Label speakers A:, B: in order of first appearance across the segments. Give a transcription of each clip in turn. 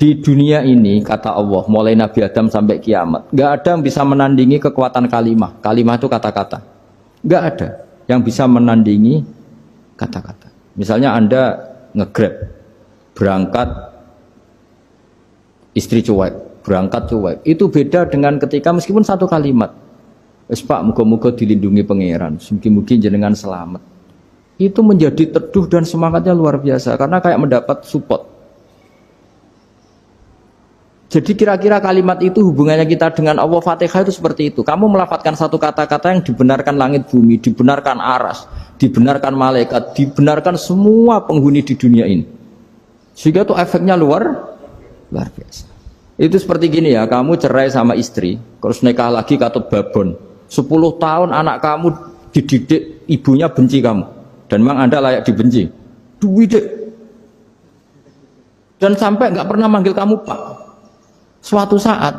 A: Di dunia ini kata Allah, mulai Nabi Adam sampai kiamat, nggak ada yang bisa menandingi kekuatan kalimah. Kalimah itu kata-kata. Nggak ada yang bisa menandingi kata-kata. Misalnya Anda nge-grab, berangkat istri cuek, berangkat cuek. Itu beda dengan ketika meskipun satu kalimat. Wes Pak, muga-muga dilindungi pangeran, mungkin-mungkin jenengan selamat. Itu menjadi teduh dan semangatnya luar biasa karena kayak mendapat support. Jadi kira-kira kalimat itu hubungannya kita dengan Allah, Fatihah itu seperti itu. Kamu melafadzkan satu kata-kata yang dibenarkan langit bumi, dibenarkan aras, dibenarkan malaikat, dibenarkan semua penghuni di dunia ini. Sehingga itu efeknya luar biasa. Itu seperti gini ya, kamu cerai sama istri, terus nikah lagi katut babon. 10 tahun anak kamu dididik, ibunya benci kamu. Dan memang Anda layak dibenci. Dididik. Dan sampai nggak pernah manggil kamu Pak. Suatu saat,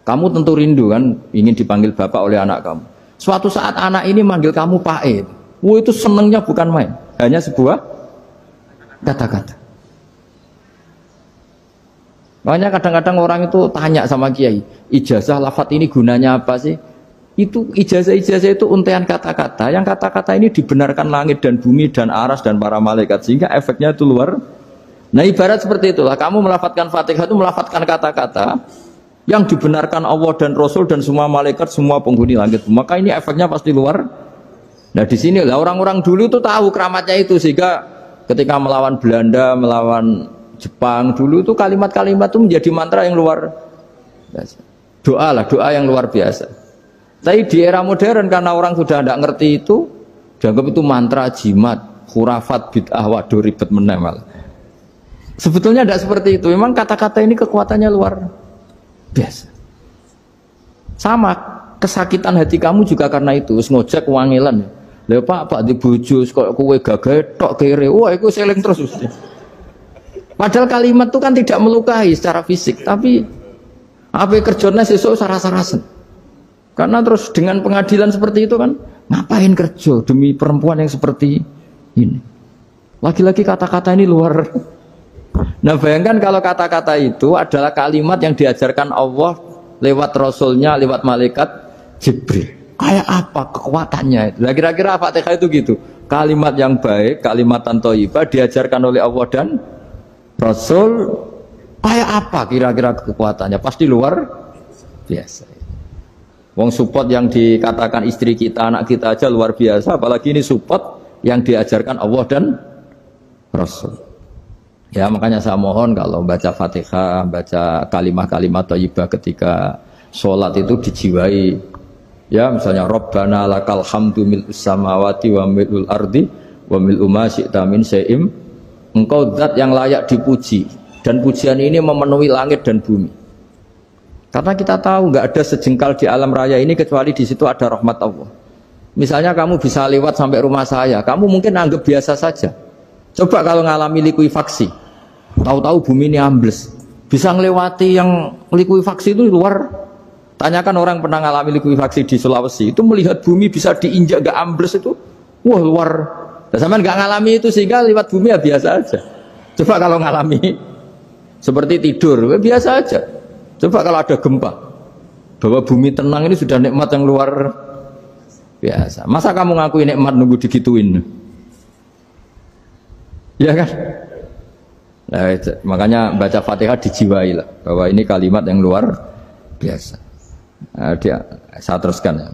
A: kamu tentu rindu kan, ingin dipanggil bapak oleh anak kamu. Suatu saat anak ini manggil kamu Pak E. Itu senengnya bukan main, hanya sebuah kata-kata. Makanya kadang-kadang orang itu tanya sama kiai, ijazah lafadz ini gunanya apa sih? Itu ijazah-ijazah itu untaian kata-kata, yang kata-kata ini dibenarkan langit dan bumi dan aras dan para malaikat, sehingga efeknya itu luar. Nah ibarat seperti itulah, kamu melafadzkan Fatihah itu melafadzkan kata-kata yang dibenarkan Allah dan Rasul dan semua malaikat, semua penghuni langit. Maka ini efeknya pasti luar. Nah di sini lah orang-orang dulu itu tahu keramatnya itu, sehingga ketika melawan Belanda, melawan Jepang dulu itu kalimat-kalimat itu menjadi mantra yang luar biasa. Doa lah, doa yang luar biasa. Tapi di era modern karena orang sudah tidak ngerti itu, dianggap itu mantra, jimat, khurafat, bid'ah, waduh ribet menemal. Sebetulnya tidak seperti itu. Memang kata-kata ini kekuatannya luar biasa. Sama kesakitan hati kamu juga karena itu. Ngojek wangilan. Lha Pak di bojo kok kowe gagah tok kere. Wah, iku seling terus. Padahal kalimat itu kan tidak melukai secara fisik, tapi apa kerjanya sesuk sarasa-rasen. Karena terus dengan pengadilan seperti itu kan, ngapain kerja demi perempuan yang seperti ini? Lagi-lagi kata-kata ini luar. Nah bayangkan kalau kata-kata itu adalah kalimat yang diajarkan Allah lewat Rasulnya, lewat malaikat Jibril. Kayak apa kekuatannya itu? Nah kira-kira Fatihah itu gitu. Kalimat yang baik, kalimatan thayyibah diajarkan oleh Allah dan Rasul. Kayak apa kira-kira kekuatannya? Pasti luar biasa. Wong support yang dikatakan istri kita, anak kita aja luar biasa. Apalagi ini support yang diajarkan Allah dan Rasul. Ya makanya saya mohon kalau baca Fatihah, baca kalimat-kalimat thayyibah ketika sholat itu dijiwai. Ya misalnya Rabbana lakal hamdu mil'us samawati wa mil'ul ardi wa mil'u ma syi'ta min syai'im. Engkau zat yang layak dipuji dan pujian ini memenuhi langit dan bumi. Karena kita tahu nggak ada sejengkal di alam raya ini kecuali di situ ada rahmat Allah. Misalnya kamu bisa lewat sampai rumah saya, kamu mungkin anggap biasa saja. Coba kalau ngalami likuifaksi, tahu-tahu bumi ini ambles, bisa ngelewati yang likuifaksi itu luar. Tanyakan orang pernah ngalami likuifaksi di Sulawesi, itu melihat bumi bisa diinjak gak ambles itu, wah luar. Nah, sampean gak ngalami itu sehingga lewat bumi ya biasa aja. Coba kalau ngalami seperti tidur, ya biasa aja. Coba kalau ada gempa, bahwa bumi tenang ini sudah nikmat yang luar biasa. Masa kamu ngakui nikmat nunggu digituin? Ya kan? Nah, makanya baca Fatihah dijiwai lah bahwa ini kalimat yang luar biasa. Nah, saya teruskan ya.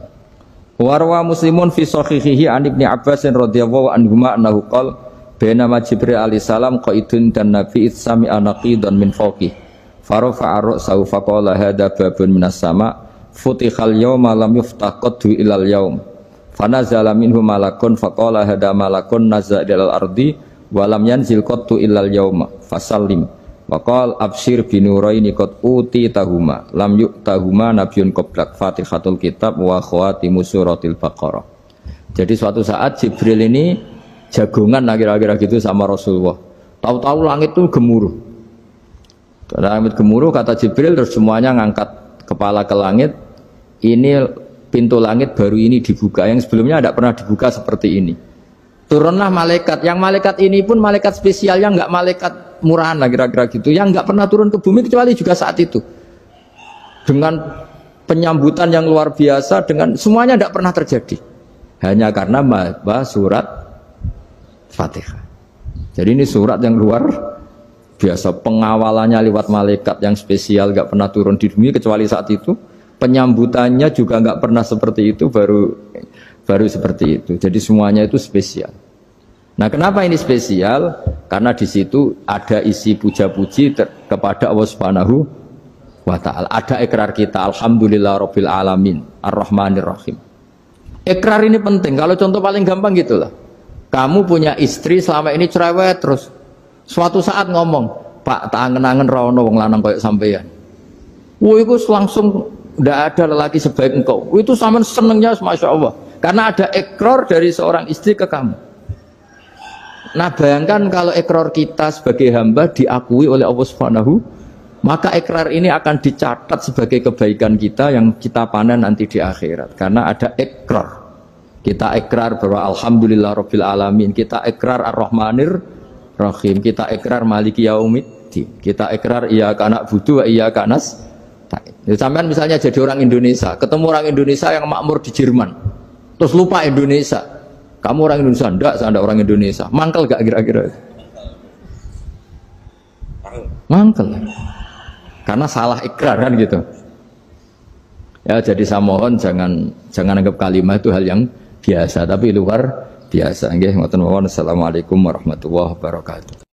A: Warwa Muslimun fi sahihihi an Ibnu Abbas radhiyallahu anhuma annahu qala bainama Jibril alaihi salam qaidun dan Nabi itsami anaqidan min fawqi farafa'a ra'sahu faqala hadza babun minas sama futihal yawma lam yuftah qaddu ilal yaum fanazala minhu malakun faqala hadza malakun nazza ilal ardi walam yanzil qattu illal yauma fasallim waqal absyir binuraini qad uti tahuma lam yu'tahuma nabiyyun qablak Fatihatul kitab wa khawatimu suratil baqarah. Jadi suatu saat Jibril ini jagongan kira-kira gitu sama Rasulullah. Tahu-tahu langit itu gemuruh. Langit gemuruh kata Jibril, terus semuanya ngangkat kepala ke langit. Ini pintu langit baru ini dibuka, yang sebelumnya tidak pernah dibuka seperti ini. Turunlah malaikat, yang malaikat ini pun malaikat spesial, yang nggak malaikat murahan lah kira-kira gitu, yang nggak pernah turun ke bumi kecuali juga saat itu. Dengan penyambutan yang luar biasa, dengan semuanya tidak pernah terjadi. Hanya karena bahas surat Fatihah. Jadi ini surat yang luar biasa, pengawalannya lewat malaikat yang spesial, nggak pernah turun di bumi kecuali saat itu. Penyambutannya juga nggak pernah seperti itu, baru seperti itu. Jadi semuanya itu spesial. Nah, kenapa ini spesial? Karena di situ ada isi puja-puji kepada Allah Subhanahu wa ta'ala. Ada ikrar kita, alhamdulillah rabbil alamin, ar-rahmanir rahim. Ikrar ini penting. Kalau contoh paling gampang gitulah. Kamu punya istri selama ini cerewet terus. Suatu saat ngomong, "Pak, tak angen-angen ra ono wong lanang koyo sampeyan." Wah, itu langsung tidak ada lelaki sebaik engkau. Itu sama senengnya, masya Allah. Karena ada ikrar dari seorang istri ke kamu. Nah, bayangkan kalau ikrar kita sebagai hamba diakui oleh Allah Subhanahu, maka ikrar ini akan dicatat sebagai kebaikan kita yang kita panen nanti di akhirat. Karena ada ikrar. Kita ikrar bahwa alhamdulillah rabbil alamin. Kita ikrar ar-rahmanir rahim. Kita ikrar maliki yaumiddin. Kita ikrar iyyaka na'budu wa iyyaka nasta'in. Sampean misalnya jadi orang Indonesia, ketemu orang Indonesia yang makmur di Jerman, terus lupa Indonesia. Kamu orang Indonesia? Enggak, saya ada orang Indonesia. Mangkel gak kira-kira? Mangkel. Karena salah ikrar kan gitu. Ya, jadi saya mohon jangan anggap kalimat itu hal yang biasa, tapi luar biasa. Nggih, ngoten mawon. Assalamualaikum warahmatullahi wabarakatuh.